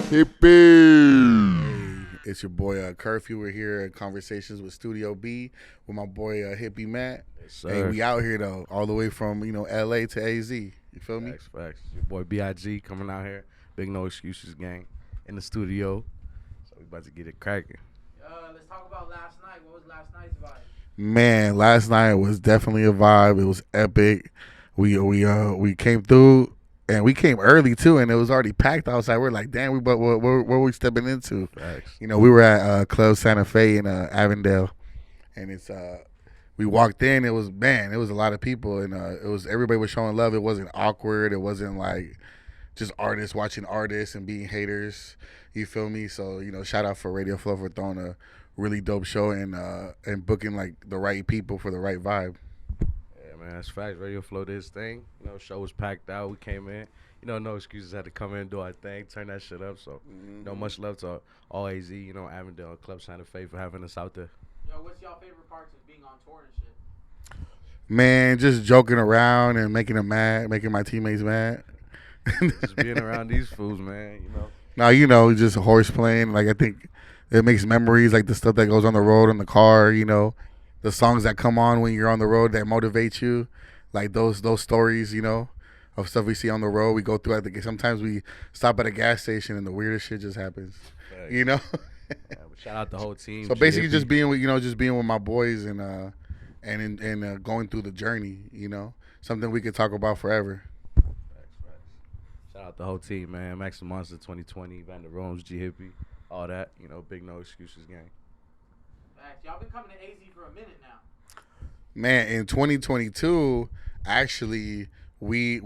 Hippie. Hey, it's your boy Curfew. We're here at Conversations with Studio B with my boy Hippie Matt. Yes, Hey, sir. we out here though, all the way from LA to AZ. You feel me? Facts. Your boy Big coming out here. Big No Excuses gang in the studio. So we about to get it cracking. Let's talk about last night. What was last night's vibe? Man, last night was definitely a vibe. It was epic. We came through and we came early too, and it was already packed outside. We're like, damn, what we stepping into? Facts. We were at Club Santa Fe in Avondale, and it's we walked in. It was a lot of people, and everybody was showing love. It wasn't awkward. It wasn't like just artists watching artists and being haters. You feel me? So shout out for Radio Flow for throwing a really dope show and booking like the right people for the right vibe. Yeah, man, that's facts. Radio Flow did his thing. Show was packed out. We came in. No excuses. Had to come in, do our thing, turn that shit up. So, much love to all AZ, Avondale, Club Santa Fe for having us out there. Yo, what's y'all favorite parts of being on tour and shit? Man, just joking around and making them mad, making my teammates mad. Just being around these fools, man. Now, just horse playing. Like, I think it makes memories, like the stuff that goes on the road in the car, the songs that come on when you're on the road that motivate you. Like those stories, of stuff we see on the road. We go through sometimes we stop at a gas station and the weirdest shit just happens. Facts. Yeah, but shout out the whole team. So basically just being with, just being with my boys and going through the journey, something we could talk about forever. Facts. Shout out the whole team, man. Max Monster 2020, Vander Rome's, G Hippie, all that. Big No Excuses gang. Facts. Y'all been coming to AZ for a minute now. Man, in 2022, actually, we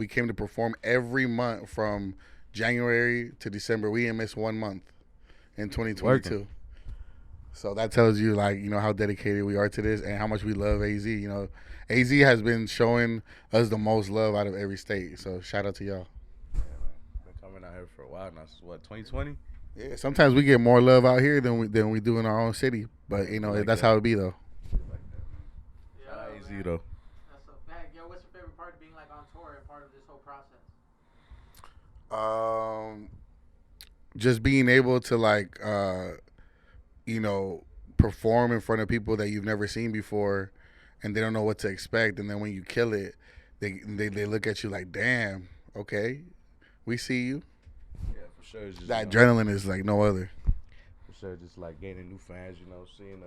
came to perform every month from January to December. We didn't miss 1 month in 2022. Working. So that tells you how dedicated we are to this and how much we love AZ. AZ has been showing us the most love out of every state. So shout out to y'all. Yeah, man. Been coming out here for a while now. Since what, 2020? Yeah, sometimes we get more love out here than we do in our own city. But that's how it be though. Yo, AZ man. though. That's a fact. Yo, what's your favorite part of being like on tour and part of this whole process? Just being able to perform in front of people that you've never seen before, and they don't know what to expect. And then when you kill it, they look at you like, damn, okay, we see you. Yeah, for sure. It's just, That adrenaline is like no other. For sure, just like gaining new fans, seeing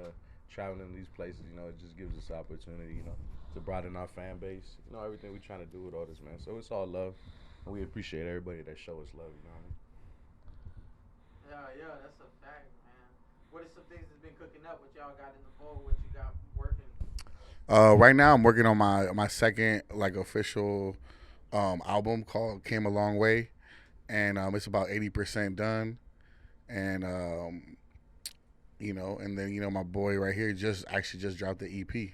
traveling in these places, it just gives us opportunity, to broaden our fan base. Everything we're trying to do with all this, man. So it's all love, and we appreciate everybody that show us love, Yeah, that's a fact, man. What are some things that's been cooking up? What y'all got in the bowl? What you got working? Right now, I'm working on my second official album called "Came a Long Way," and it's about 80% done. And and then my boy right here just dropped the EP.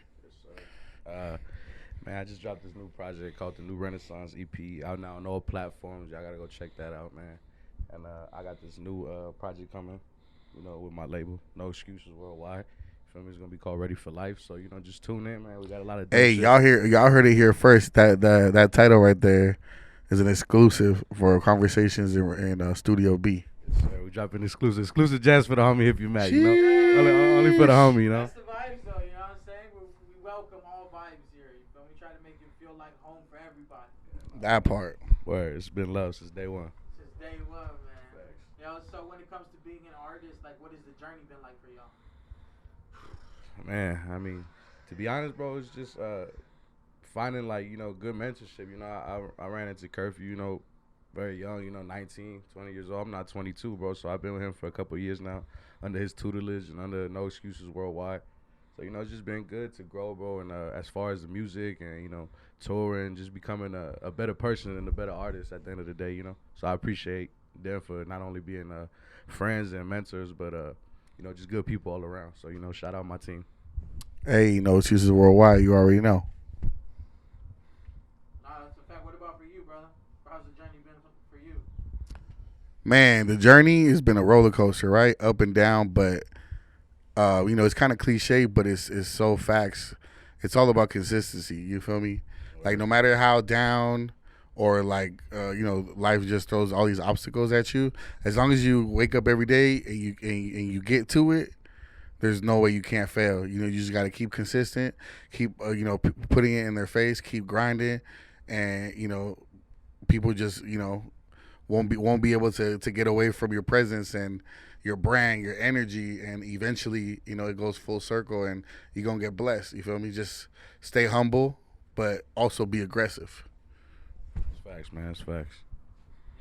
Man, I just dropped this new project called the New Renaissance EP out now on all platforms. Y'all gotta go check that out, man. And I got this new project coming, with my label, No Excuses Worldwide. Feel me? It's gonna be called Ready for Life. So just tune in, man. We got a lot of. Hey, y'all heard it here first. That title right there is an exclusive for Conversations in Studio B. Yes, sir. We dropping exclusive jazz for the homie if you mad, only for the homie, That's the vibes, though. You know what I'm saying? We welcome all vibes here. You feel me? Try to make it feel like home for everybody. That part. Word, it's been love since day one. Since day one, man. Yo, so when it comes to being an artist, like, what has the journey been like for y'all? Man, I mean, to be honest, bro, it's just finding good mentorship. I ran into Curfew, very young, 19, 20 years old. I'm not 22, bro, so I've been with him for a couple of years now under his tutelage and under No Excuses Worldwide. So, it's just been good to grow, bro, and as far as the music and, touring, just becoming a better person and a better artist at the end of the day, So I appreciate them for not only being friends and mentors, but, just good people all around. So, shout out my team. Hey, No Excuses Worldwide. You already know. Nah, that's a fact. What about for you, brother? How's the journey been for you? Man, the journey has been a roller coaster, right? Up and down, but it's kind of cliche, but it's so facts. It's all about consistency. You feel me? Like no matter how down or like life just throws all these obstacles at you. As long as you wake up every day and you get to it, there's no way you can't fail. You just got to keep consistent, keep putting it in their face, keep grinding, and people just won't be able to get away from your presence and your brand, your energy, and eventually it goes full circle and you're gonna get blessed. You feel me? Just stay humble, but also be aggressive. That's facts, man. That's facts.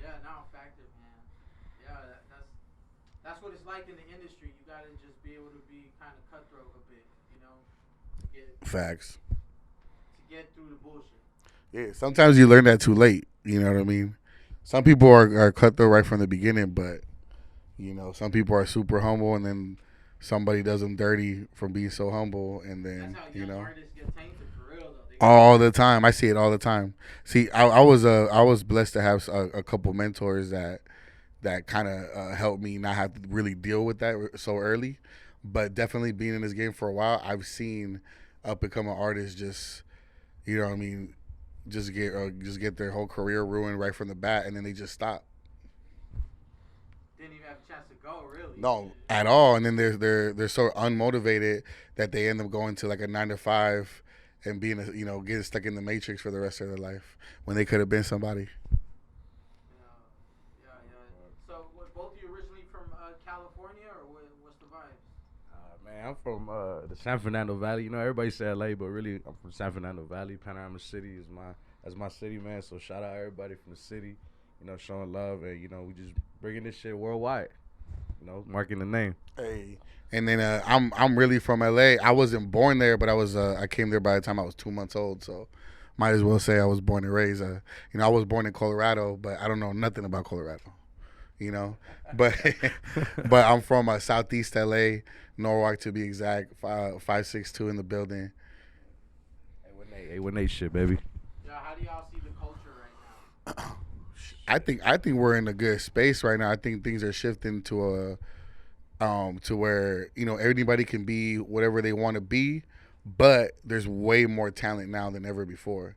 Yeah, now factor, man. Yeah, that's what it's like in the industry. You gotta just be able to be kind of cutthroat a bit, Facts. to get through the bullshit. Yeah, sometimes you learn that too late. You know what I mean? Some people are cutthroat right from the beginning, but some people are super humble, and then somebody does them dirty from being so humble, and then That's how young artists get tainted for real, though. all the time. I see it all the time. See, I was blessed to have a couple mentors that kind of helped me not have to really deal with that so early, but definitely being in this game for a while, I've seen up and coming artists just what I mean, just get their whole career ruined right from the bat, and then they just stop. Didn't even have a chance to go, really. No, at all. And then they're so unmotivated that they end up going to like a 9 to 5 and being getting stuck in the matrix for the rest of their life when they could have been somebody. Yeah. So, both of you originally from California, or what's the vibe? Man, I'm from the San Fernando Valley. Everybody say LA, but really I'm from San Fernando Valley. Panorama City is my city, man. So shout out everybody from the city, showing love, and we just bringing this shit worldwide. Marking the name. Hey, and then I'm really from LA. I wasn't born there, but I came there by the time I was 2 months old. So might as well say I was born and raised. I was born in Colorado, but I don't know nothing about Colorado. But but I'm from Southeast LA, Norwalk to be exact. 562 in the building. Hey, when they shit, baby. Yeah, how do y'all see the culture right now? I think we're in a good space right now. I think things are shifting to to where everybody can be whatever they want to be, but there's way more talent now than ever before.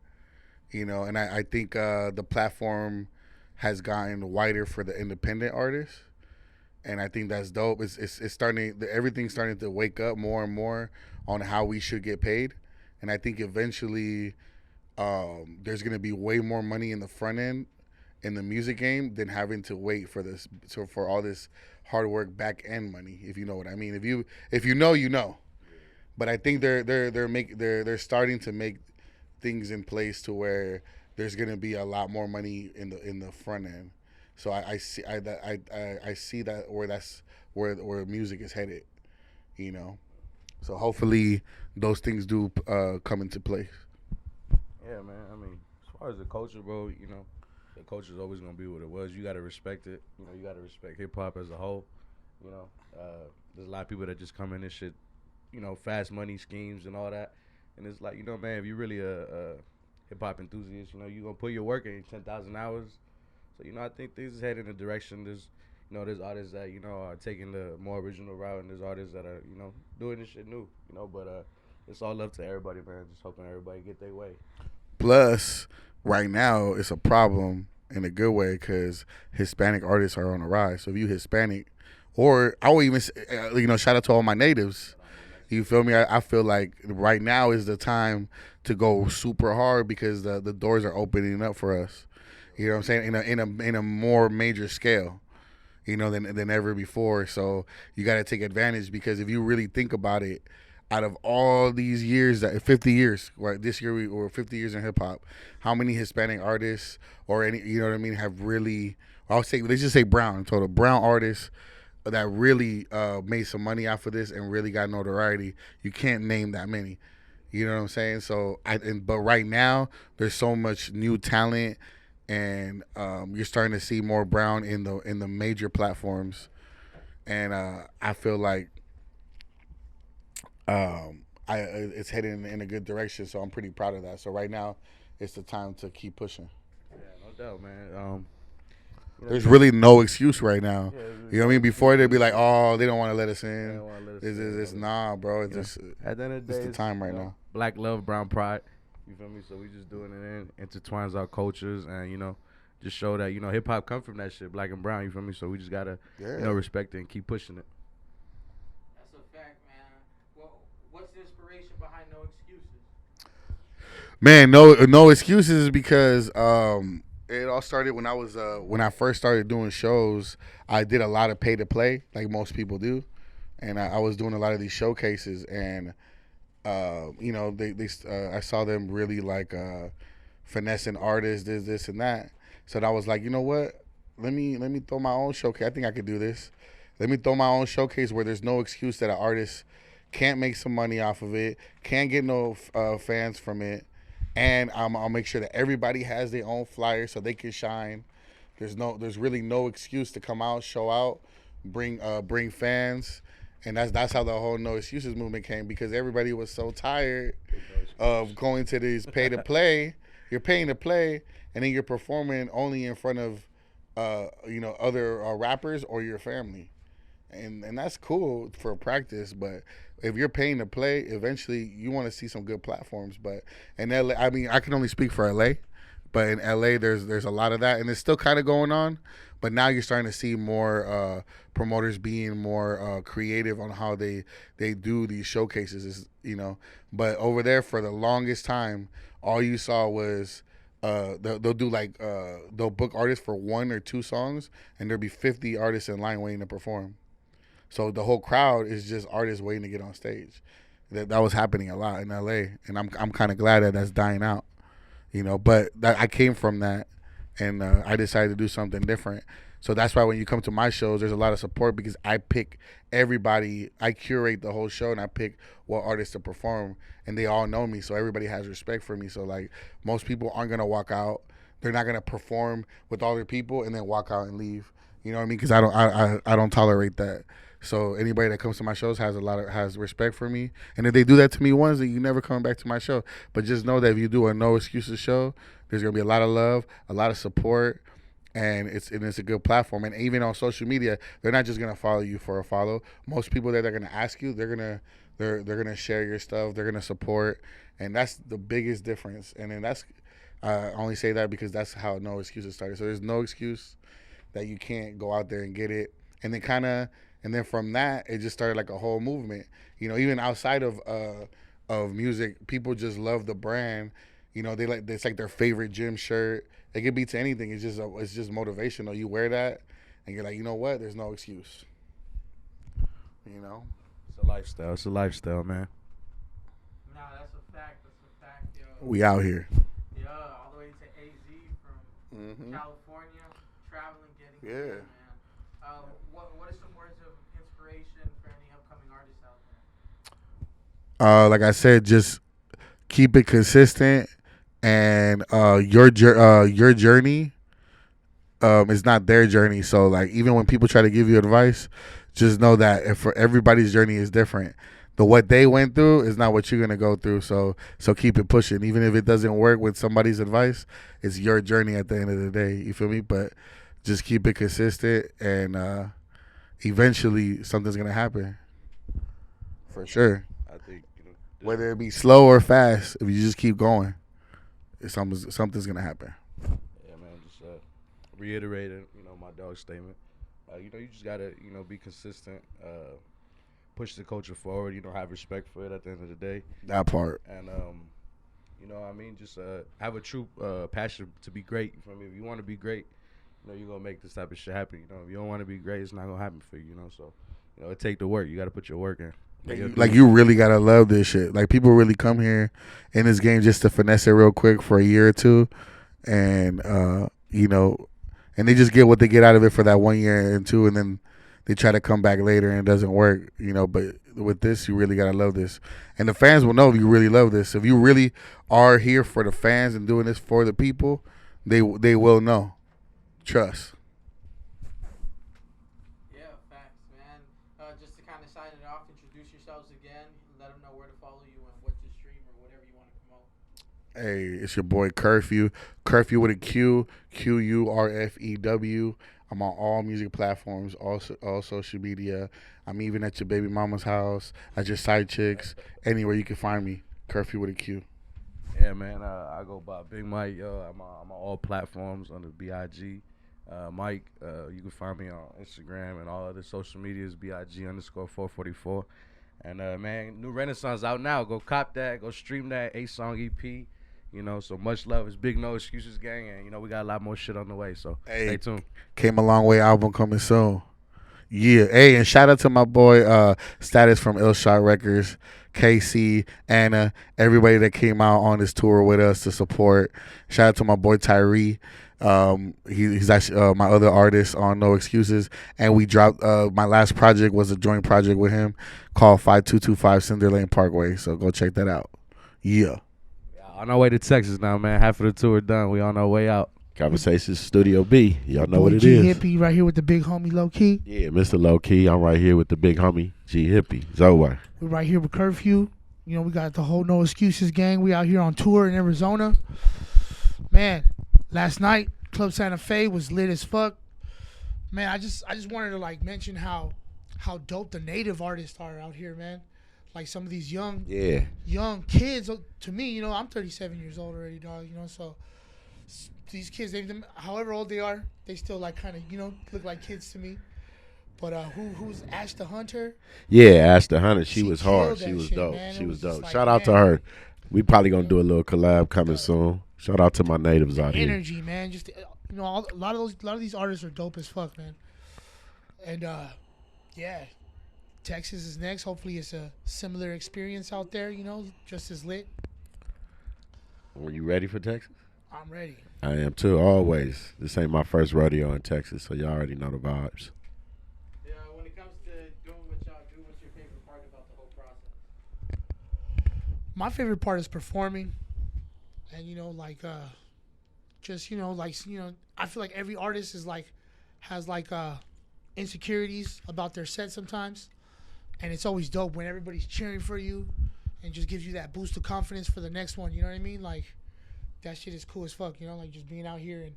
And I think the platform has gotten wider for the independent artists, and I think that's dope. It's starting. Everything's starting to wake up more and more on how we should get paid, and I think eventually there's gonna be way more money in the front end in the music game than having to wait for all this hard work back end money, if you know what I mean. If you know. But I think they're starting to make things in place to where there's gonna be a lot more money in the front end. So I see that that's where music is headed. So hopefully those things do come into place. Yeah, man. I mean, as far as the culture, bro, the culture is always gonna be what it was. You gotta respect it. You gotta respect hip hop as a whole. There's a lot of people that just come in and shit, fast money schemes and all that. And it's like, man, if you're really a hip hop enthusiast, you gonna put your work in 10,000 hours. So I think things is heading in a direction. There's artists that are taking the more original route, and there's artists that are doing this shit new. But it's all love to everybody, man. Just hoping everybody get their way. Plus, right now it's a problem in a good way because Hispanic artists are on the rise. So if you Hispanic, or I would even say, shout out to all my natives. You feel me? I feel like right now is the time to go super hard because the doors are opening up for us. You know what I'm saying? In a more major scale, than ever before. So you got to take advantage because if you really think about it, out of all these years, 50 years, right? This year we were 50 years in hip hop. How many Hispanic artists or any, have really? I'll say let's just say brown total brown artists that really made some money off of this and really got notoriety. You can't name that many. You know what I'm saying? So but right now there's so much new talent, and you're starting to see more brown in the major platforms, and I feel like it's heading in a good direction. So I'm pretty proud of that. So right now it's the time to keep pushing. Yeah, no doubt, man. There's really no excuse right now. You know what I mean? Before they'd be like, "Oh, they don't want to let us in." It's nah, bro. It's just at the end of the day, it's the time right now. Black love, brown pride. You feel me? So we just doing it intertwines our cultures, and just show that hip hop come from that shit, black and brown. You feel me? So we just gotta Yeah. respect it and keep pushing it. That's a fact, man. Well, what's the inspiration behind No Excuses? Man, no excuses because it all started when I first started doing shows. I did a lot of pay to play, like most people do, and I was doing a lot of these showcases, and I saw them really like finessing artists, this and that. So I was like, you know what? Let me throw my own showcase. I think I could do this. Let me throw my own showcase where there's no excuse that an artist can't make some money off of it, can't get no fans from it, and I'll make sure that everybody has their own flyer so they can shine. There's really no excuse to come out, show out, bring fans, and that's how the whole no excuses movement came because everybody was so tired of going to these pay to play. You're paying to play, and then you're performing only in front of other rappers or your family, and that's cool for practice. But if you're paying to play, eventually you want to see some good platforms. But in LA, I mean, I can only speak for LA, but in LA, there's a lot of that, and it's still kind of going on. But now you're starting to see more promoters being more creative on how they do these showcases. But over there for the longest time, all you saw was they'll do like they'll book artists for 1 or 2 songs, and there'll be 50 artists in line waiting to perform. So the whole crowd is just artists waiting to get on stage. That was happening a lot in LA, and I'm kind of glad that that's dying out. But I came from that, and I decided to do something different. So that's why when you come to my shows, there's a lot of support because I pick everybody. I curate the whole show, and I pick what artists to perform, and they all know me, so everybody has respect for me. So like most people aren't gonna walk out. They're not gonna perform with all their people and then walk out and leave. You know what I mean? Because I don't tolerate that. So anybody that comes to my shows has respect for me, and if they do that to me once, then you never come back to my show. But just know that if you do a no excuses show, there's gonna be a lot of love, a lot of support, and it's a good platform. And even on social media, they're not just gonna follow you for a follow. Most people that they're gonna ask you, they're gonna share your stuff, they're gonna support, and that's the biggest difference. And then that's I only say that because that's how no excuses started. So there's no excuse that you can't go out there and get it, and then from that it just started like a whole movement. Even outside of music, people just love the brand. They like it's like their favorite gym shirt. It could be to anything. It's just motivational. You wear that, and you're like, you know what? There's no excuse. It's a lifestyle. It's a lifestyle, man. Nah, that's a fact. That's a fact, yo. We out here. Yeah, all the way to AZ from California, traveling, getting Yeah. here, man. What are some words of inspiration for any upcoming artists out there? Like I said, just keep it consistent, and your journey is not their journey. So like even when people try to give you advice, just know that for everybody's journey is different. What they went through is not what you're gonna go through. So keep it pushing, even if it doesn't work with somebody's advice. It's your journey at the end of the day. You feel me? But just keep it consistent, and eventually something's gonna happen. For sure. I think Whether it be slow or fast, if you just keep going, something's gonna happen. Yeah, man. Just reiterating, my dog statement. You just gotta, be consistent. Push the culture forward. Have respect for it at the end of the day, That part. and just have a true passion to be great. You feel me? If you want to be great, you're gonna make this type of shit happen. If you don't want to be great, it's not gonna happen for you. So, it take the work. You gotta put your work in. Like you really gotta love this shit. Like people really come here in this game just to finesse it real quick for a year or two, and and they just get what they get out of it for that 1 year and two, and then they try to come back later and it doesn't work. But with this, you really gotta love this, and the fans will know if you really love this. If you really are here for the fans and doing this for the people, they will know. Trust. Yeah, facts, man. Just to kind of sign it off, introduce yourselves again, let them know where to follow you and what to stream or whatever you want to promote. Hey, it's your boy Curfew. Curfew with a Q. QURFEW. I'm on all music platforms, all social media. I'm even at your baby mama's house, at your side chicks, anywhere you can find me. Curfew with a Q. Yeah, man. I go by Big Mike. Yo, I'm on all platforms under Big. Mike, you can find me on Instagram and all other social medias. Big_444. And man, new Renaissance out now. Go cop that. Go stream that 8-song EP. You know, so much love. It's Big No Excuses Gang, and you know we got a lot more shit on the way. So Hey, stay tuned. Came a long way album coming soon. Yeah. Hey, and shout out to my boy Status from Ill Shot Records, KC, Anna, everybody that came out on this tour with us to support. Shout out to my boy Tyree. He's actually my other artist on No Excuses, and we dropped my last project was a joint project with him called 5225 Cinder Lane Parkway. So go check that out. Yeah. On our way to Texas now, man. Half of the tour done. We on our way out. Conversations Studio B. Y'all know what it G is. Hippie right here with the big homie Low Key. Yeah, Mr. Low Key. I'm right here with the big homie G Hippie. Zoe. We're right here with Curfew. You know, we got the whole No Excuses gang. We out here on tour in Arizona. Man, last night Club Santa Fe was lit as fuck. Man, I just wanted to like mention how dope the native artists are out here, man. Like some of these young kids. To me, you know, I'm 37 years old already, dog. You know, so these kids, however old they are, they still like kind of, you know, look like kids to me. But who's Ash the Hunter? Yeah, Ash the Hunter. She was hard. killed She that was shit, dope. man. She It was was just dope. like, Shout out to man. her. We probably gonna do a little collab coming soon. Shout out to my natives out here. Energy, man. Just you know, a lot of these artists are dope as fuck, man. And yeah, Texas is next. Hopefully, it's a similar experience out there. You know, just as lit. Were you ready for Texas? I'm ready. I am too. Always. This ain't my first rodeo in Texas, so y'all already know the vibes. Yeah, when it comes to doing what y'all do, what's your favorite part about the whole process? My favorite part is performing, and you know, like just you know, like you know, I feel like every artist is like has like insecurities about their set sometimes, and it's always dope when everybody's cheering for you and just gives you that boost of confidence for the next one. You know what I mean? Like that shit is cool as fuck. You know, like just being out here and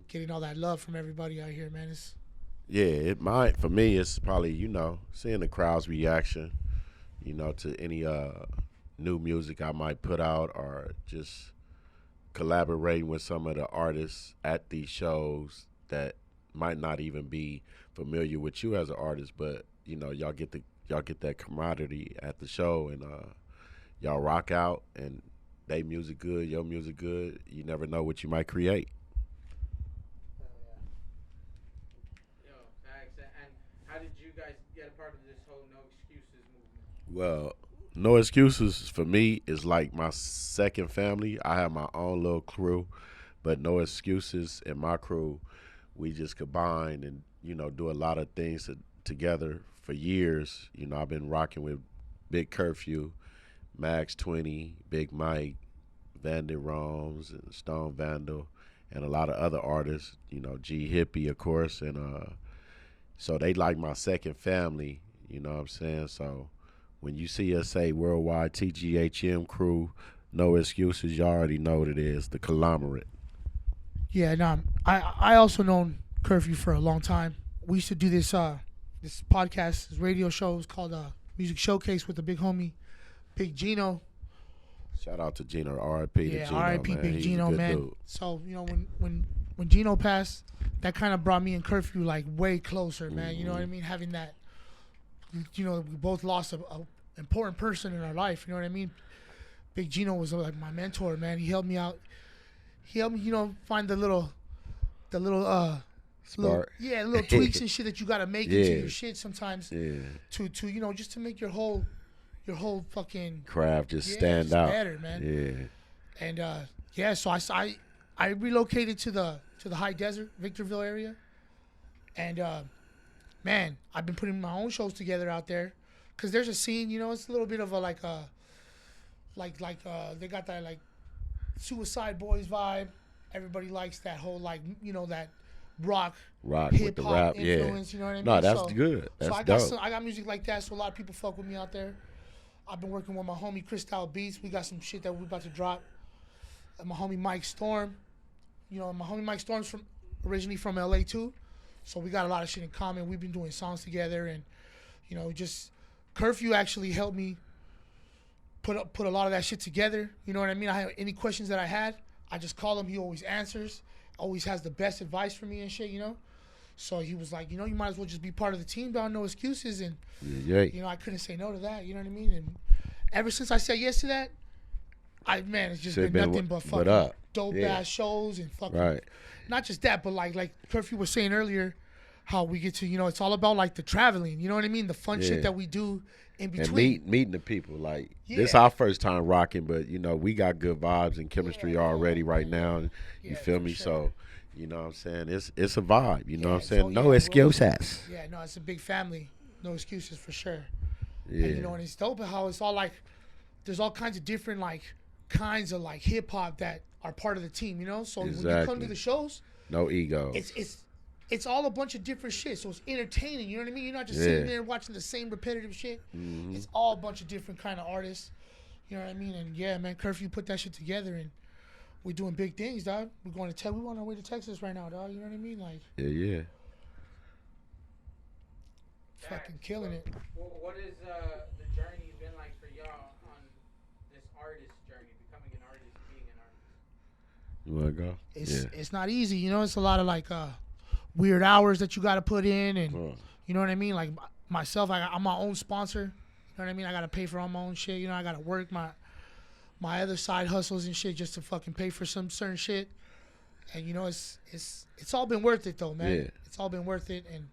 getting all that love from everybody out here, man. It's Yeah, it might for me. It's probably seeing the crowd's reaction, to any new music I might put out, or just collaborating with some of the artists at these shows that might not even be familiar with you as an artist, but y'all get that camaraderie at the show, and y'all rock out, and they music good, your music good. You never know what you might create. Yo, facts. And how did you guys get a part of this whole No Excuses movement? Well, No Excuses for me is like my second family. I have my own little crew, but No Excuses and my crew, we just combine and do a lot of things together for years. I've been rocking with Big Curfew, Max 20, Big Mike, Vandy Roms, and Stone Vandal, and a lot of other artists. G Hippie, of course, and so they like my second family. You know what I'm saying? So when you see us say Worldwide TGHM Crew, No Excuses, you already know what it is, the conglomerate. yeah. No, I also known Curfew for a long time. We used to do this podcast, this radio show. It was called Music Showcase with the big homie, Big Gino. Shout out to Gino, R.I.P. to Yeah, Gino, R.I.P. man. Big He's Gino, a good man. dude. So when Gino passed, that kind of brought me and Curfew like way closer, man. You know what I mean? Having that, we both lost a important person in our life. You know what I mean? Big Gino was like my mentor, man. He helped me out. He helped me, find the little Spark. little tweaks and shit that you gotta make into Yeah. your shit sometimes Yeah. to just to make your whole fucking Craft just yeah, stand just out. better, man. Yeah. And so I relocated to the high desert, Victorville area, and man, I've been putting my own shows together out there, cause there's a scene, it's a little bit of a like they got that like Suicide Boys vibe. Everybody likes that whole that rock Rock hip with the hop rap. Yeah. influence. You know what I mean? No, that's So- good. That's so dope. I got music like that, so a lot of people fuck with me out there. I've been working with my homie Cristal Beats. We got some shit that we're about to drop. And my homie Mike Storm. My homie Mike Storm's originally from LA too. So we got a lot of shit in common. We've been doing songs together, and just Curfew actually helped me put a lot of that shit together. You know what I mean? I had any questions that I had, I just call him. He always answers. Always has the best advice for me and shit. You know. So he was like, you know, you might as well just be part of the team, dog. No excuses. And you know, I couldn't say no to that. You know what I mean? And ever since I said yes to that, it's just been nothing but fucking dope ass shows and fucking. Not just that, but like Curfew was saying earlier, how we get to, you know, it's all about like the traveling. You know what I mean? The fun shit that we do in between. And meeting the people. Like this our first time rocking, but you know, we got good vibes and chemistry already right now. You feel me? Sure. So, you know what I'm saying? It's a vibe. You know what I'm saying? No excuses. Yeah, no, it's a big family. No excuses for sure. Yeah. And you know, and it's dope how it's all like, there's all kinds of different kinds of hip hop that are part of the team. You know, so when you come to the shows, no ego. It's all a bunch of different shit, so it's entertaining. You know what I mean? You're not just sitting there watching the same repetitive shit. Mm-hmm. It's all a bunch of different kind of artists. You know what I mean? And yeah, man, Curfew put that shit together, and we're doing big things, dog. We're going to we're on our way to Texas right now, dog. You know what I mean? Like, yeah. Fucking killing it. What is the journey been like for y'all on this artist journey, becoming an artist, being an artist? You wanna go? It's not easy, you know. It's a lot of weird hours that you got to put in, and you know what I mean. Like myself, I'm my own sponsor. You know what I mean. I got to pay for all my own shit. You know, I got to work my other side hustles and shit just to fucking pay for some certain shit. And you know, it's all been worth it though, man. Yeah. It's all been worth it, and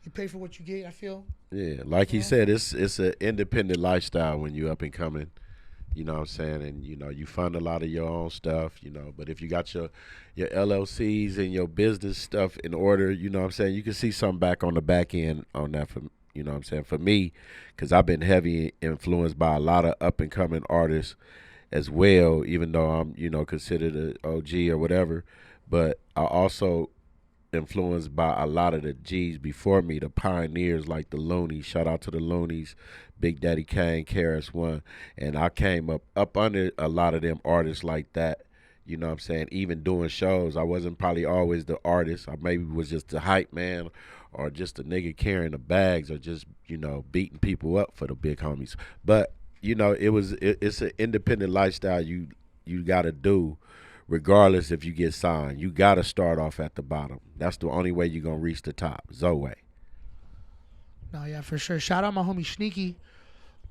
you pay for what you get. I feel. Yeah, like he said, it's an independent lifestyle when you up and coming. You know what I'm saying? And, you know, you fund a lot of your own stuff, you know. But if you got your LLCs and your business stuff in order, you know what I'm saying, you can see something back on the back end on that, for you know what I'm saying, for me, because I've been heavy influenced by a lot of up-and-coming artists as well, even though I'm, you know, considered an OG or whatever. But I also influenced by a lot of the G's before me, the pioneers like the Loonies. Shout out to the Loonies, Big Daddy Kane, KRS-One. And I came up under a lot of them artists like that. You know what I'm saying? Even doing shows, I wasn't probably always the artist. I maybe was just the hype man or just a nigga carrying the bags or just, you know, beating people up for the big homies. But, you know, it's an independent lifestyle you got to do regardless if you get signed. You got to start off at the bottom. That's the only way you're going to reach the top. Zoe. No, yeah, for sure. Shout out my homie Sneaky.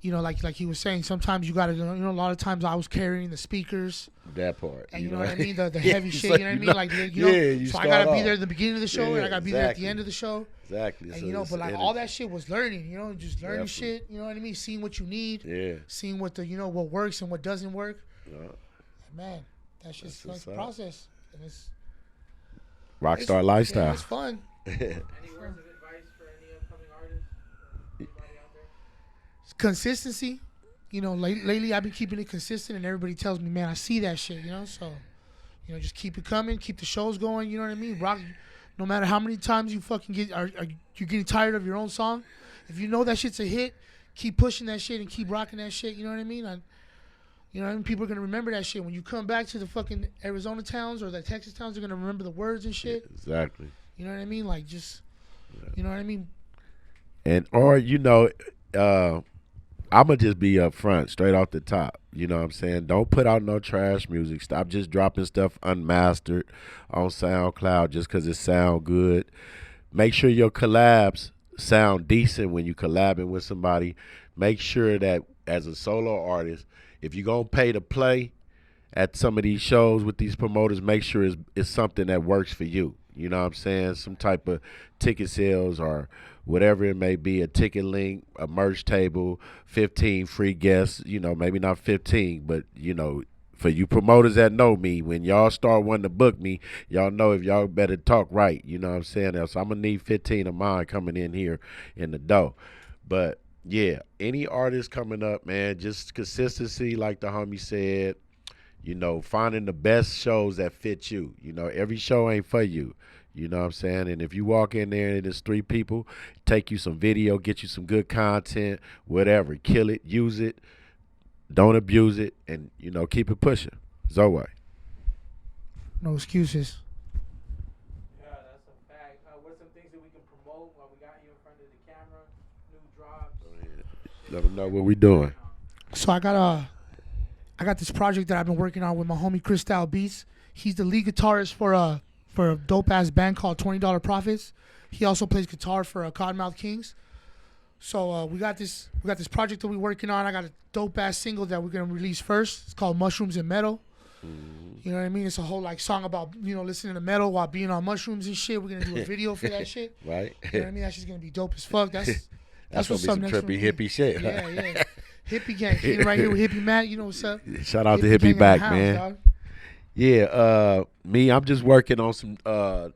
You know, like he was saying, sometimes you got to, you know, a lot of times I was carrying the speakers. That part. And you know what I mean? The heavy shit, you know what I mean? Like, you know, so I got to be there at the beginning of the show and I got to be there at the end of the show. Exactly. And, so you know, but like all that shit was learning, you know, just learning shit, you know what I mean? Seeing what you need. Yeah. Seeing what what works and what doesn't work. Yeah. Man, that's just like the process. And it's Rockstar lifestyle. Yeah, it's fun. Any words of advice for any upcoming artists? Anybody out there? Consistency. You know, lately I've been keeping it consistent, and everybody tells me, man, I see that shit, you know? So, you know, just keep it coming, keep the shows going, you know what I mean? Rock, no matter how many times you fucking are you getting tired of your own song, if you know that shit's a hit, keep pushing that shit and keep rocking that shit, you know what I mean? You know what I mean? People are going to remember that shit. When you come back to the fucking Arizona towns or the Texas towns, they're going to remember the words and shit. Exactly. You know what I mean? Like, just, you know what I mean? And, or, you know, I'm going to just be up front, straight off the top. You know what I'm saying? Don't put out no trash music. Stop just dropping stuff unmastered on SoundCloud just because it sound good. Make sure your collabs sound decent when you collabing with somebody. Make sure that as a solo artist, if you're going to pay to play at some of these shows with these promoters, make sure it's something that works for you. You know what I'm saying? Some type of ticket sales or whatever it may be, a ticket link, a merch table, 15 free guests, you know, maybe not 15, but, you know, for you promoters that know me, when y'all start wanting to book me, y'all know if y'all better talk right, you know what I'm saying? Else I'm going to need 15 of mine coming in here in the dough. But, yeah, any artist coming up, man, just consistency like the homie said, you know, finding the best shows that fit you. You know, every show ain't for you. You know what I'm saying? And if you walk in there and there's 3 people, take you some video, get you some good content, whatever. Kill it, use it, don't abuse it, and, you know, keep it pushing. Zoe. No excuses. Yeah, that's a fact. What are some things that we can promote while we got you in front of the camera? New drops? Let them know what we doing. So I got this project that I've been working on with my homie Cristal Beats. He's the lead guitarist for a dope ass band called $20 Profits. He also plays guitar for Cottonmouth Kings. So we got this project that we're working on. I got a dope ass single that we're gonna release first. It's called Mushrooms and Metal. You know what I mean? It's a whole like song about, you know, listening to metal while being on mushrooms and shit. We're gonna do a video for that shit. Right. You know what I mean? That's just gonna be dope as fuck. That's That's gonna what's be up some next for trippy me. hippie shit. Yeah. Hippie gang. Came right here with Hippie Matt. You know what's up? Shout out to gang in Hippie the Back, house, man. dog. Yeah, me, I'm just working on some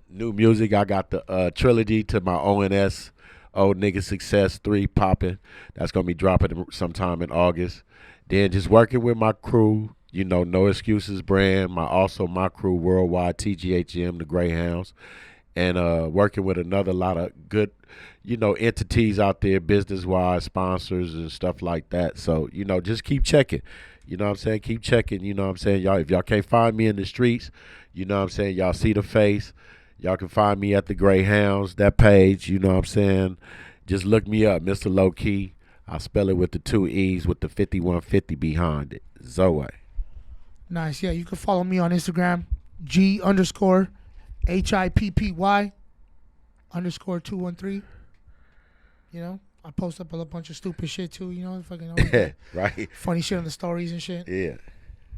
new music. I got the trilogy to my ONS, Old Nigga Success 3 popping. That's going to be dropping sometime in August. Then just working with my crew, you know, No Excuses brand, my crew worldwide, TGHM, the Greyhounds, and working with another lot of good, you know, entities out there, business-wise, sponsors and stuff like that. So, you know, just keep checking. You know what I'm saying? Keep checking. You know what I'm saying? Y'all, if y'all can't find me in the streets, you know what I'm saying? Y'all see the face. Y'all can find me at the Greyhounds, that page. You know what I'm saying? Just look me up, Mr. Low Key. I spell it with the 2 E's with the 5150 behind it. Zoe. Nice. Yeah, you can follow me on Instagram, G_HIPPY _213. You know, I post up a bunch of stupid shit too. You know, fucking always got Right? funny shit on the stories and shit. Yeah.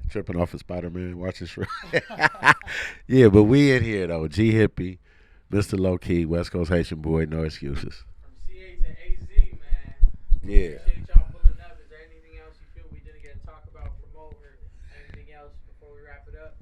Tripping off of Spider-Man. Watch this. Yeah, but we in here, though. G Hippie, Mr. Low Key, West Coast Haitian boy, No Excuses. From CA to AZ, man. Yeah. Appreciate y'all pulling up. Is there anything else you feel we didn't get to talk about, promote, or anything else before we wrap it up?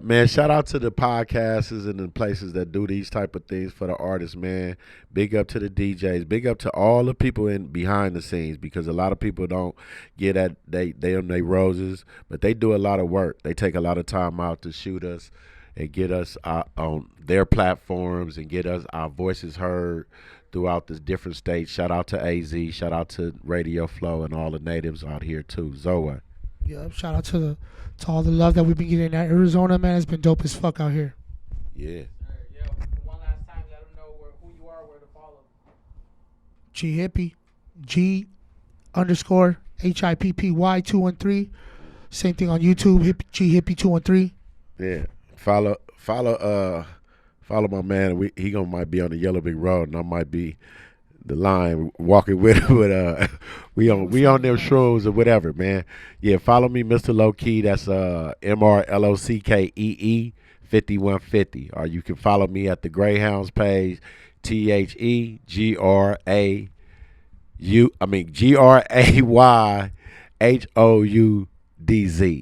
Man, shout out to the podcasters and the places that do these type of things for the artists, man. Big up to the DJs. Big up to all the people in behind the scenes, because a lot of people don't get at they on their roses, but they do a lot of work. They take a lot of time out to shoot us and get us on their platforms and get us our voices heard throughout the different states. Shout out to AZ. Shout out to Radio Flow and all the natives out here too. Zoe. Yeah, shout out to all the love that we've been getting in Arizona, man. It's been dope as fuck out here. Yeah. Yeah, one last time, let them know who you are, where to follow. G Hippie, G_HIPPY 213. Same thing on YouTube, G Hippie 213. Yeah. Follow my man. He might be on the Yellow Brick Road, and I might be the line walking with him. But we on them shrooms or whatever, man. Yeah, follow me, Mr. Low Key. That's MRLOCKEE 5150. Or you can follow me at the Greyhounds page, GRAYHOUDZ,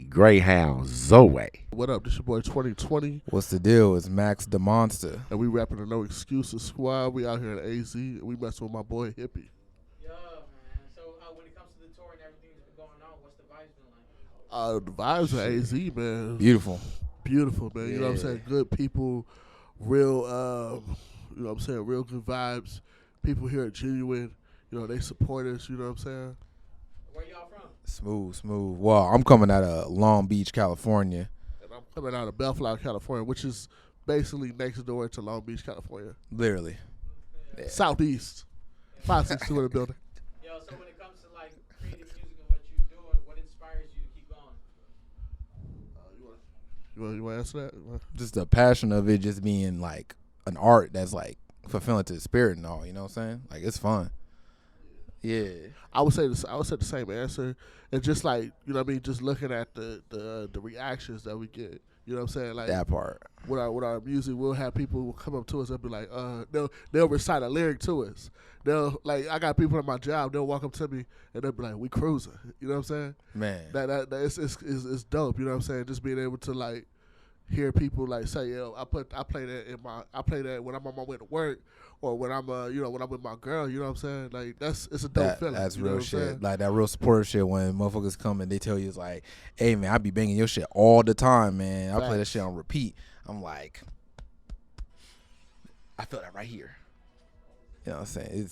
Greyhounds, Zoe. What up? This your boy 2020, What's the deal? It's Max the Monster. and we rapping the No Excuses Squad. We out here at AZ, and we messing with my boy Hippie. Yeah, man. So when it comes to the tour and everything that's been going on, what's the vibes been like? The vibes at AZ, man. Beautiful. Beautiful, man. You know what I'm Yeah. saying? Good people, real, you know what I'm saying? Real good vibes. People here are genuine. You know, they support us. You know what I'm saying? Where y'all from? Smooth. Well, I'm coming out of Long Beach, California. And I'm coming out of Bellflower, California, which is basically next door to Long Beach, California. Literally. Yeah. Southeast. 562 in the building. Yo, so when it comes to like creative music and what you doing, what inspires you to keep going? You want to answer that? Just the passion of it just being like an art that's like fulfilling to the spirit and all, you know what I'm saying? Like it's fun. Yeah. I would say the same answer, and just like, you know what I mean, just looking at the reactions that we get. You know what I'm saying? Like That part. with our music, we'll have people who come up to us and be like, they'll recite a lyric to us. They'll like, I got people at my job, they'll walk up to me and they'll be like, we cruising. You know what I'm saying? Man. That it's dope. You know what I'm saying? Just being able to like hear people like say, yo, I play that when I'm on my way to work, or when I'm when I'm with my girl. You know what I'm saying? Like it's a dope feeling. That's you know real what I'm saying? shit. Like that real supportive shit when motherfuckers come and they tell you it's like, hey man, I be banging your shit all the time, man. I play that Facts. shit on repeat. I'm like, I feel that right here. You know what I'm saying?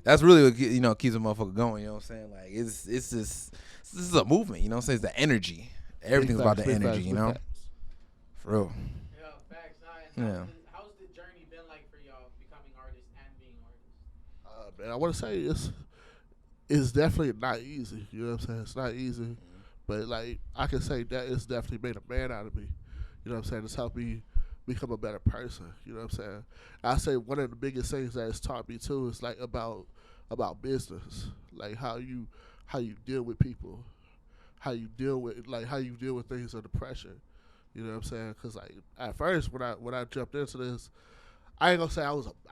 That's really what keeps a motherfucker going. You know what I'm saying? Like it's just this is a movement. You know what I'm saying? It's the energy. Everything's Big about facts, the big energy. facts, You big know? facts. For real. Yeah, facts. Nah, and Yeah. how's the journey been like for y'all becoming artists and being artists? Man, I want to say it's definitely not easy. You know what I'm saying? It's not easy, but like I can say that it's definitely made a man out of me. You know what I'm saying? It's helped me become a better person. You know what I'm saying? I say one of the biggest things that it's taught me too is like about business, like how you deal with people, how you deal with things under pressure. You know what I'm saying? Because like at first when I jumped into this, I ain't gonna say I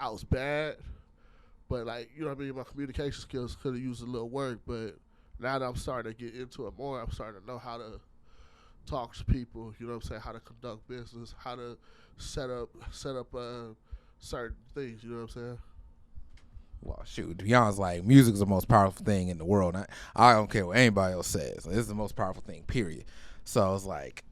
was bad, but like you know what I mean, my communication skills could have used a little work. But now that I'm starting to get into it more, I'm starting to know how to talk to people. You know what I'm saying? How to conduct business, how to set up certain things. You know what I'm saying? Well, shoot, to be honest, like music is the most powerful thing in the world. I don't care what anybody else says. Like, it's the most powerful thing, period. So it's like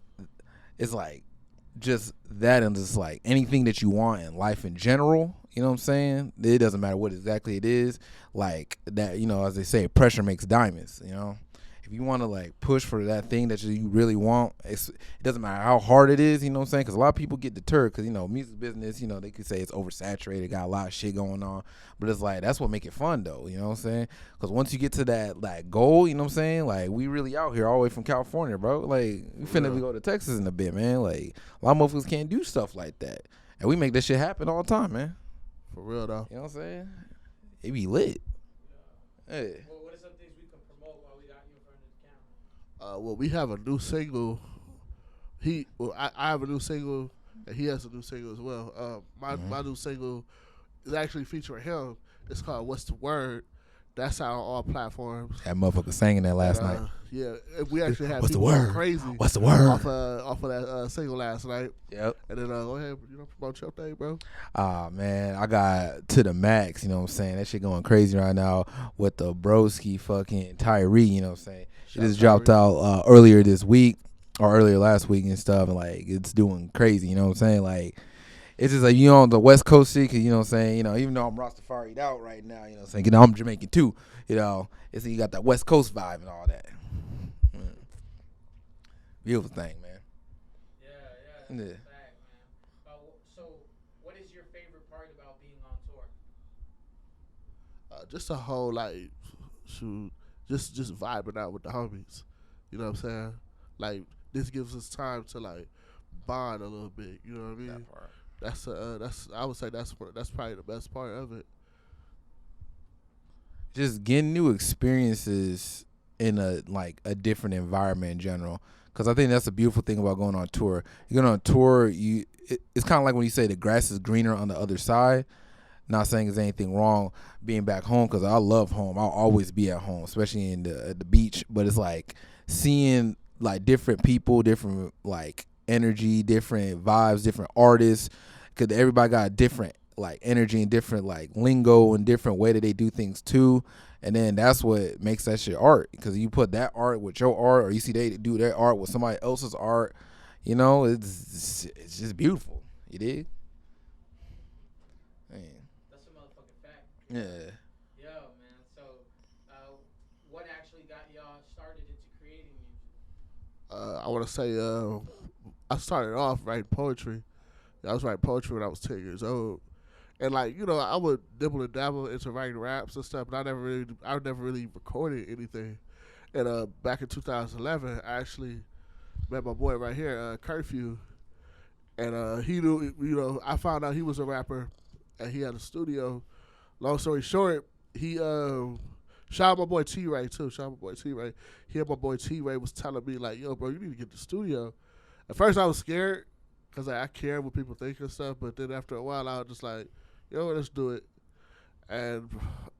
just that, and just like anything that you want in life in general. You know what I'm saying? It doesn't matter what exactly it is. Like that, you know, as they say, pressure makes diamonds. You know, if you want to like push for that thing that you really want, it doesn't matter how hard it is. You know what I'm saying? Because a lot of people get deterred because, you know, music business, you know, they could say it's oversaturated, got a lot of shit going on, but it's like that's what make it fun though. You know what I'm saying? Because once you get to that goal, you know what I'm saying? Like we really out here all the way from California, bro. Like we finna go to Texas in a bit, man. Like a lot of motherfuckers can't do stuff like that, and we make this shit happen all the time, man. For real though. You know what I'm saying? It be lit. Hey. Well, what are some things we can promote while we got you in front of the camera? Well, we have a new single. I have a new single, and he has a new single as well. My new single is actually featuring him. It's called "What's the Word." That's out on all platforms. That motherfucker singing that last night. Yeah, we actually had What's the people word? going crazy. What's the word? Off of that single last night. Yep. And then go ahead, promote your thing, bro. Man, I got To The Max, you know what I'm saying? That shit going crazy right now with the broski fucking Tyree, you know what I'm saying? It just dropped out earlier this week or earlier last week and stuff, and like it's doing crazy, you know what I'm saying? Like it's just like, you know, on the West Coast shit, cause you know what I'm saying, you know, even though I'm Rastafari'd out right now, you know what I'm saying, you know, I'm Jamaican too, you know, it's you got that West Coast vibe and all that. Beautiful thing, man. Yeah, that's a fact, man. So, what is your favorite part about being on tour? Just a whole like, just vibing out with the homies. You know what I'm saying? Like this gives us time to like bond a little bit. You know what I mean? That part. That's I would say that's probably the best part of it. Just getting new experiences in a different environment in general. Because I think that's the beautiful thing about going on tour. You go on tour, it's kind of like when you say the grass is greener on the other side. Not saying there's anything wrong being back home, because I love home. I'll always be at home, especially in the beach. But it's like seeing like different people, different like energy, different vibes, different artists. Because everybody got a different like energy and different like lingo and different way that they do things too. And then that's what makes that shit art, because you put that art with your art, or you see they do their art with somebody else's art, you know, it's just beautiful. You dig? Man. That's a motherfucking fact. Yeah. Yo, man. So, what actually got y'all started into creating music? I want to say I started off writing poetry. I was writing poetry when I was 10 years old. And like, you know, I would dibble and dabble into writing raps and stuff, but I never really recorded anything. And back in 2011, I actually met my boy right here, Curfew, and he knew, you know, I found out he was a rapper, and he had a studio. Long story short, he shout out my boy T-Ray too. Shout out my boy T-Ray. He and my boy T-Ray was telling me like, yo, bro, you need to get the studio. At first, I was scared because I care what people think and stuff, but then after a while, I was just like, yo, let's do it. And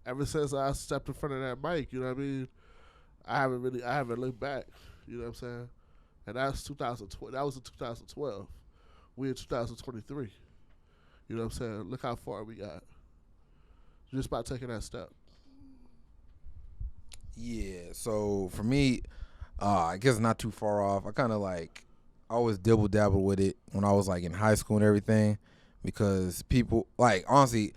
ever since I stepped in front of that mic, you know what I mean, I haven't looked back. You know what I'm saying? And that's 2012. That was in 2012. We in 2023. You know what I'm saying? Look how far we got. Just by taking that step. Yeah, so for me, I guess not too far off. I kind of like, I always dibble dabble with it when I was like in high school and everything, because people, like, honestly,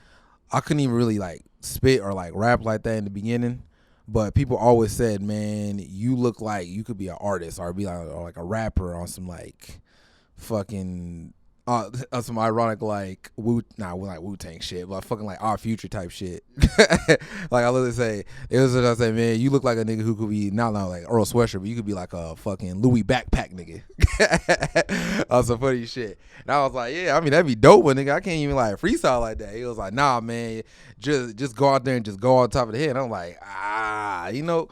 I couldn't even really like spit or like rap like that in the beginning, but people always said, man, you look like you could be an artist or be like a rapper on some like fucking some ironic like like Wu-Tang shit, but fucking like Our Future type shit. Like I literally say, it was what I say, man, you look like a nigga who could be not like Earl Sweatshirt, but you could be like a fucking Louis backpack nigga. Some funny shit. And I was like, yeah, I mean that'd be dope, but nigga, I can't even like freestyle like that. He was like, nah, man, just go out there and just go on top of the head. And I'm like, you know,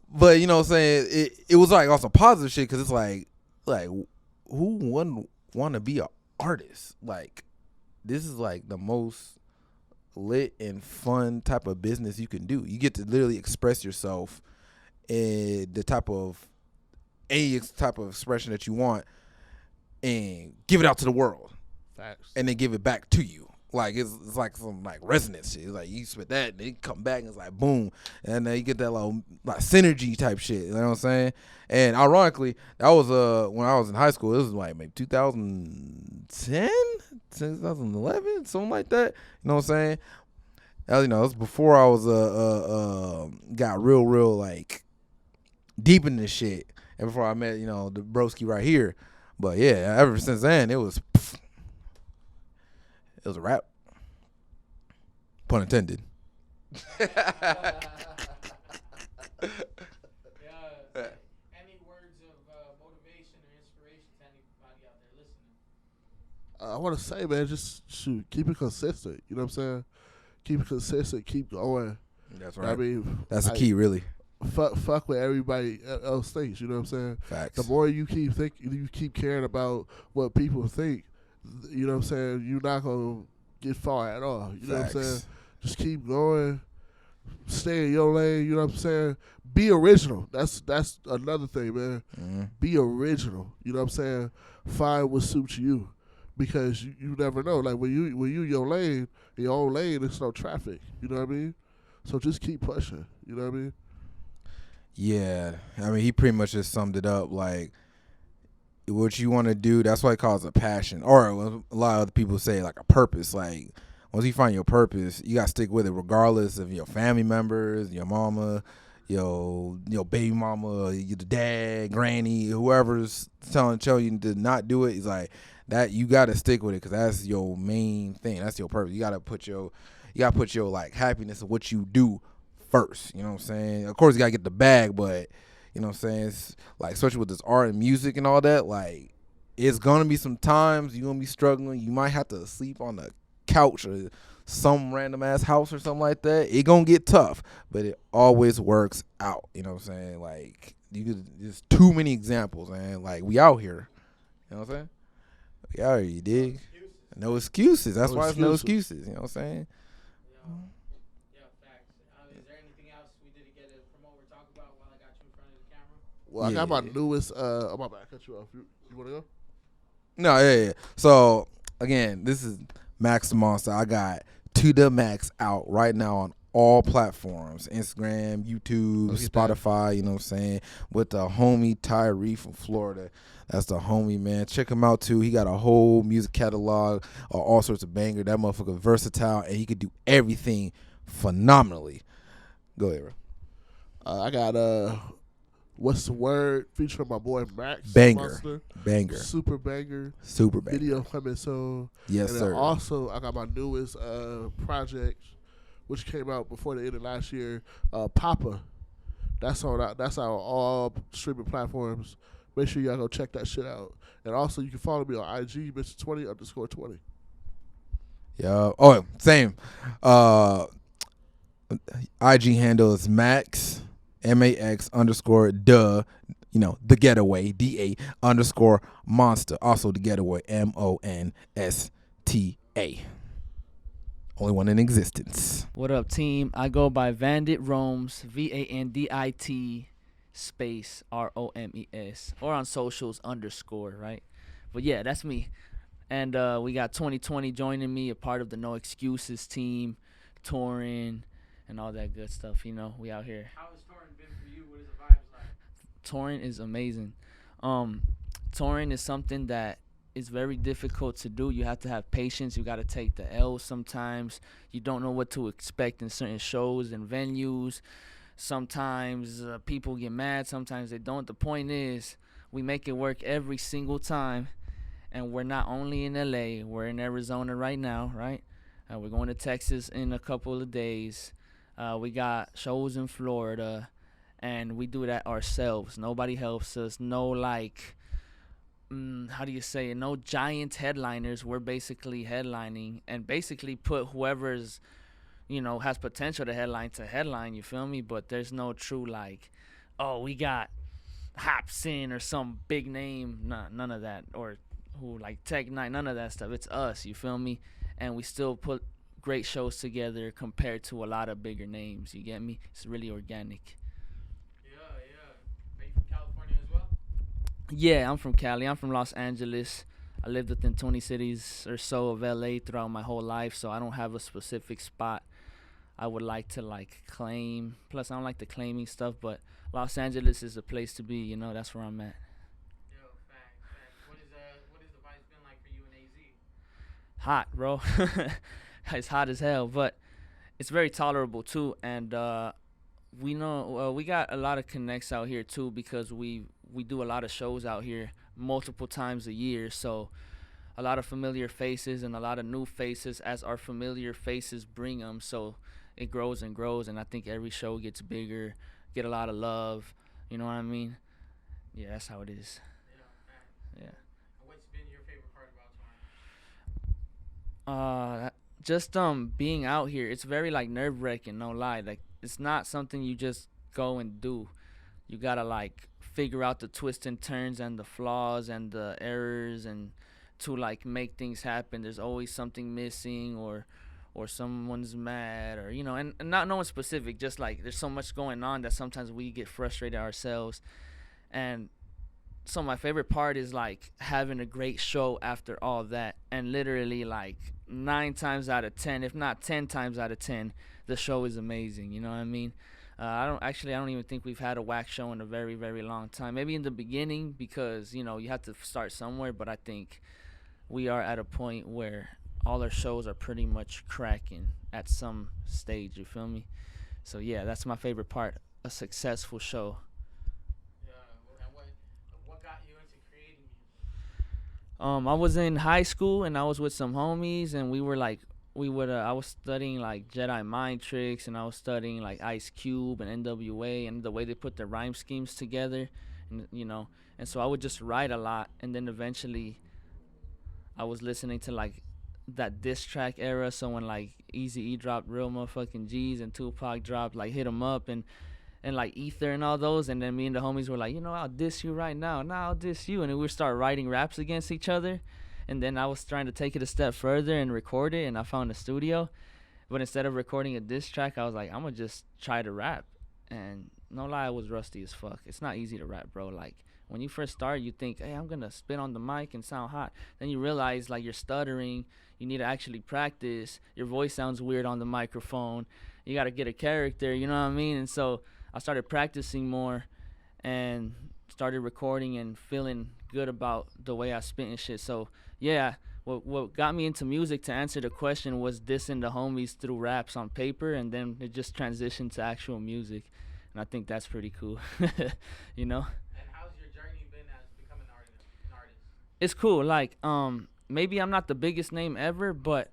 but you know what I'm saying, it was like also positive shit, because it's like who wouldn't want to be an artist? Like, this is like the most lit and fun type of business you can do. You get to literally express yourself in the type of expression that you want and give it out to the world. Facts. And then give it back to you. Like it's like some like resonance shit. It's like you spit that, and then you come back and it's like boom, and then you get that little like synergy type shit. You know what I'm saying? And ironically, that was when I was in high school. It was like maybe 2010, 2011, something like that. You know what I'm saying? You know, it was before I was got real like deep in this shit, and before I met, you know, the broski right here. But yeah, ever since then it was a wrap. Pun intended. Any words of motivation or inspiration to anybody out there listening? I want to say, man, just shoot, keep it consistent. You know what I'm saying? Keep it consistent. Keep going. That's right. I mean, that's the key, really. Fuck what everybody else thinks. You know what I'm saying? Facts. The more you keep caring about what people think, you know what I'm saying, you're not gonna get far at all. You know what I'm saying? Just keep going, stay in your lane. You know what I'm saying? Be original. That's another thing, man. Mm-hmm. Be original. You know what I'm saying? Find what suits you, because you never know. Like when you your lane, in your own lane, there's no traffic. You know what I mean? So just keep pushing. You know what I mean? Yeah, I mean, he pretty much just summed it up. Like, what you want to do, that's why he calls it a passion. Or a lot of other people say, like, a purpose. Like, once you find your purpose, you got to stick with it regardless of your family members, your mama, your baby mama, your dad, granny, whoever's telling you to not do it. It's like, that you got to stick with it, because that's your main thing. That's your purpose. You got to put your like, happiness of what you do first, you know what I'm saying? Of course, you gotta get the bag, but you know what I'm saying? It's like, especially with this art and music and all that, like, it's gonna be some times you're gonna be struggling. You might have to sleep on the couch or some random ass house or something like that. It gonna get tough, but it always works out. You know what I'm saying? Like, there's too many examples, man. Like, we out here. You know what I'm saying? We out here, you dig? No excuses. That's why it's no excuses. You know what I'm saying? Well, I got my newest. Oh my bad, I cut you off. You want to go? No, yeah. So again, this is Max the Monster. I got To The Max out right now on all platforms: Instagram, YouTube, Spotify. You know what I'm saying? With the homie Tyree from Florida. That's the homie, man. Check him out too. He got a whole music catalog, all sorts of banger. That motherfucker versatile, and he could do everything phenomenally. Go ahead, bro. I got What's the Word featuring my boy Max. Banger. Super banger. Video coming soon. Yes, and sir. Then also, I got my newest project, which came out before the end of last year. Papa. That's on all streaming platforms. Make sure y'all go check that shit out. And also, you can follow me on IG, Mr. 20_20. Yeah. Oh, same. IG handle is Max. MAX_the, the getaway, DA_monster. Also the getaway, MONSTA. Only one in existence. What up, team? I go by Vandit Romes, VANDIT space ROMES, or on socials _ right? But yeah, that's me. And we got 2020 joining me, a part of the No Excuses team, touring and all that good stuff. We out here. How has touring been for you? What is the vibes like? Touring is amazing. Touring is something that is very difficult to do. You have to have patience. You got to take the L sometimes. You don't know what to expect in certain shows and venues. Sometimes people get mad. Sometimes they don't. The point is, we make it work every single time. and we're not only in LA, we're in Arizona right now, right? We're going to Texas in a couple of days. We got shows in Florida, and we do that ourselves. Nobody helps us. No, like, how do you say it? No giant headliners. We're basically headlining and basically put whoever's, has potential to headline, you feel me? But there's no true, like, oh, we got Hopsin or some big name. Nah, none of that. Or who, like Tech Nine, none of that stuff. It's us, you feel me? And we still put great shows together compared to a lot of bigger names. You get me? It's really organic. Yeah. Are you from California as well? Yeah, I'm from Cali. I'm from Los Angeles. I lived within 20 cities or so of LA throughout my whole life, so I don't have a specific spot I would like to like claim. Plus, I don't like the claiming stuff, but Los Angeles is a place to be. That's where I'm at. Yo, facts. What is the vibes been like for you in AZ? Hot, bro. It's hot as hell, but it's very tolerable too. And we know we got a lot of connects out here too, because we do a lot of shows out here multiple times a year. So a lot of familiar faces and a lot of new faces as our familiar faces bring them. So it grows and grows, and I think every show gets bigger, get a lot of love. You know what I mean? Yeah, that's how it is. Yeah, facts. Yeah. And what's been your favorite part about touring? Just being out here, it's very like nerve-wracking, no lie. Like, it's not something you just go and do. You gotta like figure out the twists and turns and the flaws and the errors, and to like make things happen. There's always something missing, or someone's mad, or and not no one specific, just like there's so much going on that sometimes we get frustrated ourselves. And so my favorite part is like having a great show after all that, and literally like 9 times out of 10, if not 10 times out of 10, the show is amazing. You know what I mean? I don't even think we've had a whack show in a very, very long time. Maybe in the beginning, because you have to start somewhere, but I think we are at a point where all our shows are pretty much cracking at some stage. You feel me? So yeah, that's my favorite part, a successful show. And what got you into creating music? I was in high school and I was with some homies, and I was studying like Jedi Mind Tricks, and I was studying like Ice Cube and NWA and the way they put their rhyme schemes together, and and so I would just write a lot, and then eventually I was listening to like that diss track era. So when like Eazy-E dropped Real Motherfucking G's and Tupac dropped like Hit 'Em Up and like Ether and all those, and then me and the homies were like, I'll diss you right now. Now I'll diss you, and then we would start writing raps against each other. And then I was trying to take it a step further and record it, and I found a studio. But instead of recording a diss track, I was like, I'm gonna just try to rap. And no lie, I was rusty as fuck. It's not easy to rap, bro. Like, when you first start, you think, hey, I'm gonna spit on the mic and sound hot. Then you realize like you're stuttering. You need to actually practice. Your voice sounds weird on the microphone. You gotta get a character, you know what I mean? And so I started practicing more and started recording and feeling good about the way I spit and shit. So yeah, what got me into music, to answer the question, was dissing the homies through raps on paper, and then it just transitioned to actual music. And I think that's pretty cool. And how's your journey been as becoming an artist? It's cool. Like, maybe I'm not the biggest name ever, but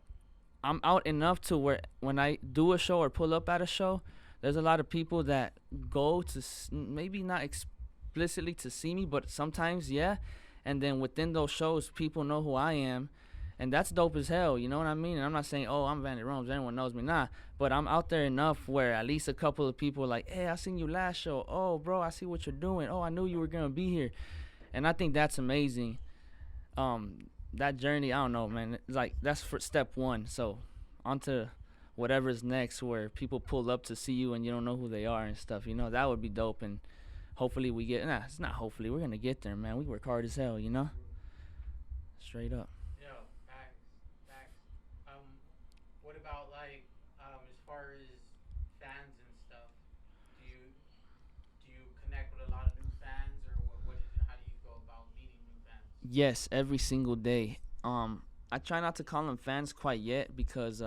I'm out enough to where when I do a show or pull up at a show, there's a lot of people that go to maybe not explicitly to see me, but sometimes, yeah. And then within those shows, people know who I am, and that's dope as hell. You know what I mean? And I'm not saying, oh, I'm Vandit Rome's, everyone knows me, nah. But I'm out there enough where at least a couple of people are like, hey, I seen you last show. Oh, bro, I see what you're doing. Oh, I knew you were gonna be here. And I think that's amazing. That journey, I don't know, man. It's like, that's for step one. So on to whatever's next, where people pull up to see you and you don't know who they are and stuff. That would be dope. And hopefully we get, it's not hopefully, we're gonna get there, man. We work hard as hell, straight up. Yo, facts. What about like, as far as fans and stuff? Do you connect with a lot of new fans, or how do you go about meeting new fans? Yes, every single day. I try not to call them fans quite yet, because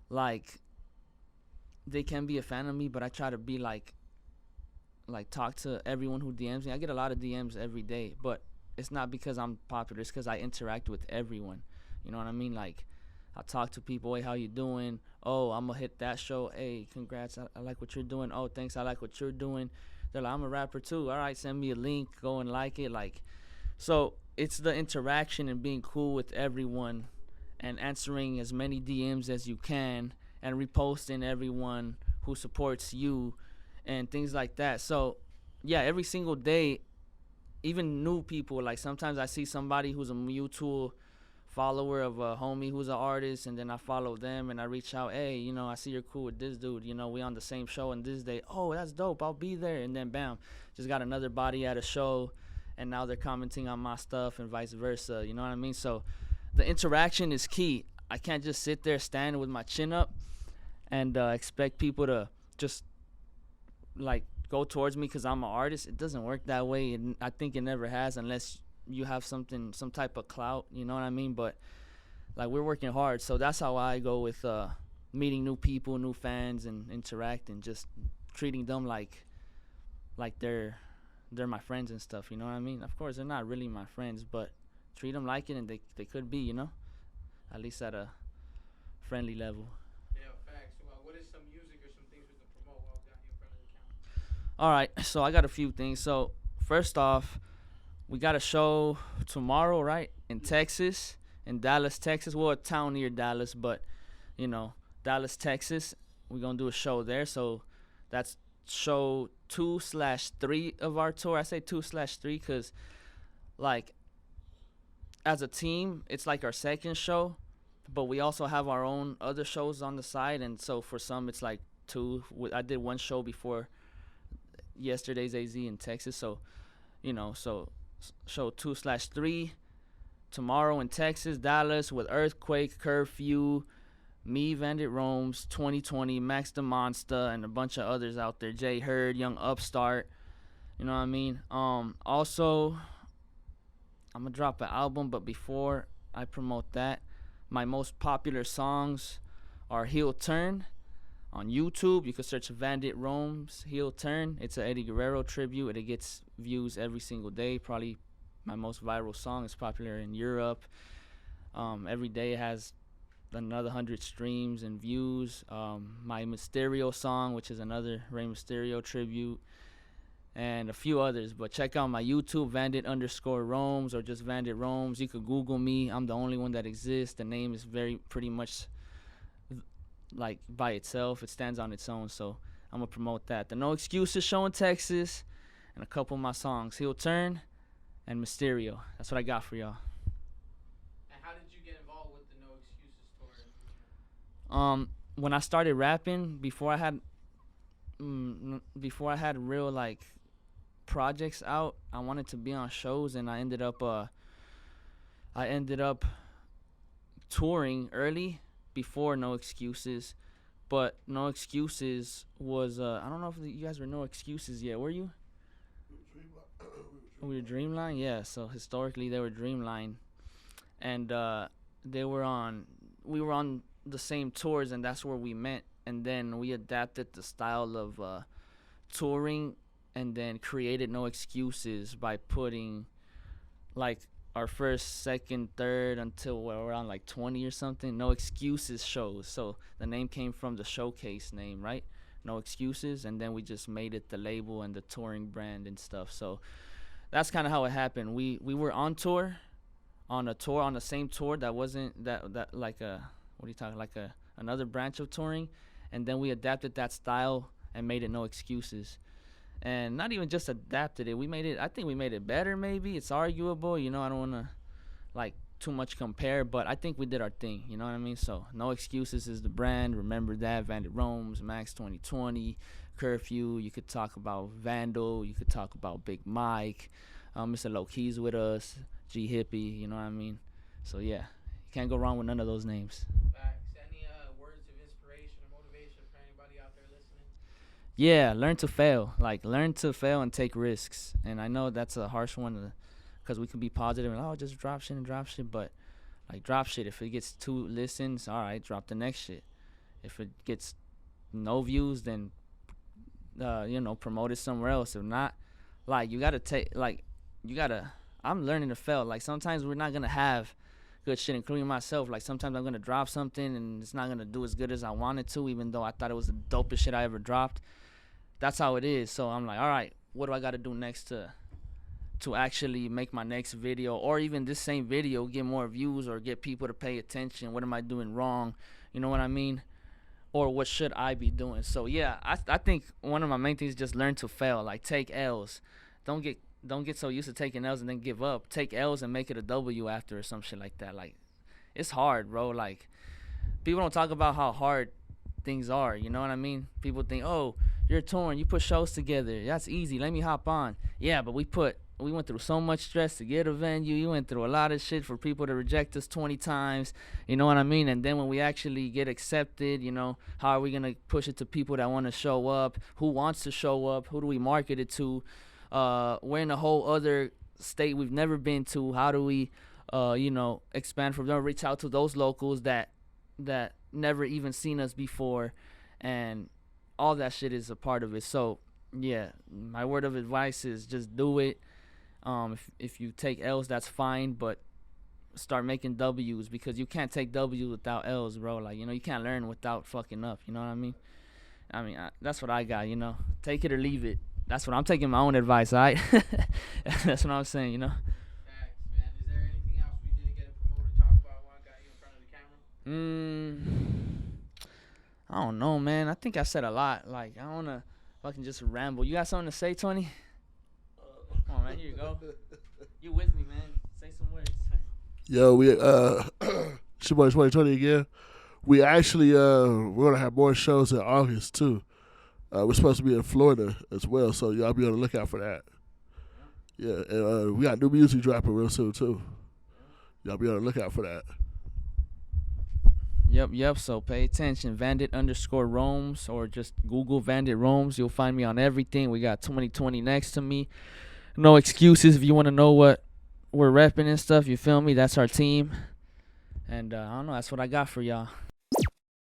like, they can be a fan of me, but I try to be like talk to everyone who DMs me. I get a lot of DMs every day, but it's not because I'm popular. It's because I interact with everyone. You know what I mean? Like, I talk to people. Hey, how you doing? Oh, I'm gonna hit that show. Hey, congrats. I like what you're doing. Oh, thanks. I like what you're doing. They're like, I'm a rapper too. All right, send me a link. Go and like it. Like, so it's the interaction and being cool with everyone and answering as many DMs as you can and reposting everyone who supports you and things like that. So, yeah, every single day, even new people, like sometimes I see somebody who's a mutual follower of a homie who's an artist, and then I follow them and I reach out, hey, you know, I see you're cool with this dude, you know, we on the same show on this day. Oh, that's dope, I'll be there. And then bam, just got another body at a show, and now they're commenting on my stuff and vice versa, you know what I mean? So the interaction is key. I can't just sit there standing with my chin up and expect people to just like go towards me because I'm an artist. It doesn't work that way, and I think it never has unless you have some type of clout, you know what I mean? But like, we're working hard, so that's how I go with meeting new people, new fans, and interacting, just treating them like they're my friends and stuff, you know what I mean? Of course, they're not really my friends, but treat them like it, and they could be, you know, at least at a friendly level. Yeah, facts. What is some music or some things we can promote while we got you in front of the camera? All right, so I got a few things. So first off, we got a show tomorrow, right, in Texas, in Dallas, Texas. Well, a town near Dallas, but, you know, Dallas, Texas. We're going to do a show there. So that's show 2/3 of our tour. I say 2/3 because, like, as a team, it's like our second show, but we also have our own other shows on the side. And so for some, it's like two. I did one show before yesterday's AZ in Texas. So, you know, so show 2/3 tomorrow in Texas, Dallas, with Earthquake, Curfew, me, Vandit Rome's, 2020, Max the Monster, and a bunch of others out there. Jay Hurd, Young Upstart. You know what I mean? Also, I'm gonna drop an album, but before I promote that, my most popular songs are Heel Turn on YouTube. You can search Vandit Rome's Heel Turn. It's an Eddie Guerrero tribute, and it gets views every single day. Probably my most viral song. Is popular in Europe. Every day it has another 100 streams and views. My Mysterio song, which is another Rey Mysterio tribute, and a few others. But check out my YouTube, Vandit_Romes, or just Vandit Romes. You could Google me. I'm the only one that exists. The name is pretty much like by itself. It stands on its own. So I'm gonna promote that. The No Excuses show in Texas, and a couple of my songs, Heel Turn and Mysterio. That's what I got for y'all. And how did you get involved with the No Excuses tour? When I started rapping, before I had real like projects out, I wanted to be on shows, and I ended up touring early before No Excuses. But No Excuses was I don't know if you guys were No Excuses yet. Were you? We were Dreamline, yeah. So historically, they were Dreamline, and we were on the same tours, and that's where we met. And then we adapted the style of touring, and then created No Excuses by putting like our first, second, third until we're around like 20 or something. No Excuses shows. So the name came from the showcase name, right? No Excuses, and then we just made it the label and the touring brand and stuff. So that's kind of how it happened. We were on tour, on the same tour that wasn't that like a, what are you talking, like another branch of touring, and then we adapted that style and made it No Excuses. And not even just adapted it, I think we made it better. Maybe it's arguable, you know. I don't want to like too much compare, but I think we did our thing, you know what I mean? So No Excuses is the brand. Remember that. Vandit Romes, Max 2020, Curfew. You could talk about Vandal, you could talk about Big Mike, Mr. Low Keys with us, G Hippie, you know what I mean? So yeah, you can't go wrong with none of those names. Facts. Any words of inspiration or motivation for anybody out there listening? Yeah, learn to fail. Like, learn to fail and take risks. And I know that's a harsh one because we can be positive and, just drop shit. But, like, drop shit. If it gets 2 listens, all right, drop the next shit. If it gets no views, then, promote it somewhere else. If not, like, you got to I'm learning to fail. Like sometimes we're not gonna have good shit, including myself. Like sometimes I'm gonna drop something and it's not gonna do as good as I wanted to, even though I thought it was the dopest shit I ever dropped. That's how it is. So I'm like, all right, what do I gotta do next to actually make my next video, or even this same video get more views or get people to pay attention? What am I doing wrong? You know what I mean? Or what should I be doing? So yeah, I think one of my main things is just learn to fail. Like take L's. Don't get so used to taking L's and then give up. Take L's and make it a W after or some shit like that. Like it's hard, bro. Like people don't talk about how hard things are. You know what I mean? People think, oh, you're touring, you put shows together, that's easy, let me hop on. Yeah, but we went through so much stress to get a venue. You went through a lot of shit for people to reject us 20 times. You know what I mean? And then when we actually get accepted, you know, how are we going to push it to people that want to show up? Who wants to show up? Who do we market it to? We're in a whole other state we've never been to. How do we, you know, expand from there, reach out to those locals that never even seen us before? And all that shit is a part of it. So, yeah, my word of advice is just do it. If you take L's, that's fine, but start making W's, because you can't take W's without L's, bro. Like, you know, you can't learn without fucking up. You know what I mean? That's what I got, you know. Take it or leave it. That's what I'm taking my own advice, all right? That's what I'm saying, you know. Facts, man. Is there anything else we didn't get a promoter to talk about while I got you in front of the camera? I don't know, man. I think I said a lot. Like, I don't want to fucking just ramble. You got something to say, Tony? Come on, man. Here you go. You with me, man. Say some words. Yo, we it's your boy 2020 again. We actually we're gonna have more shows in August too. We're supposed to be in Florida as well, so y'all be on the lookout for that. Yeah, and we got new music dropping real soon too. Y'all be on the lookout for that. Yep. So pay attention. Vandit_Roams, or just Google Vandit Roams. You'll find me on everything. We got 2020 next to me. No excuses if you want to know what we're repping and stuff. You feel me? That's our team. And I don't know. That's what I got for y'all.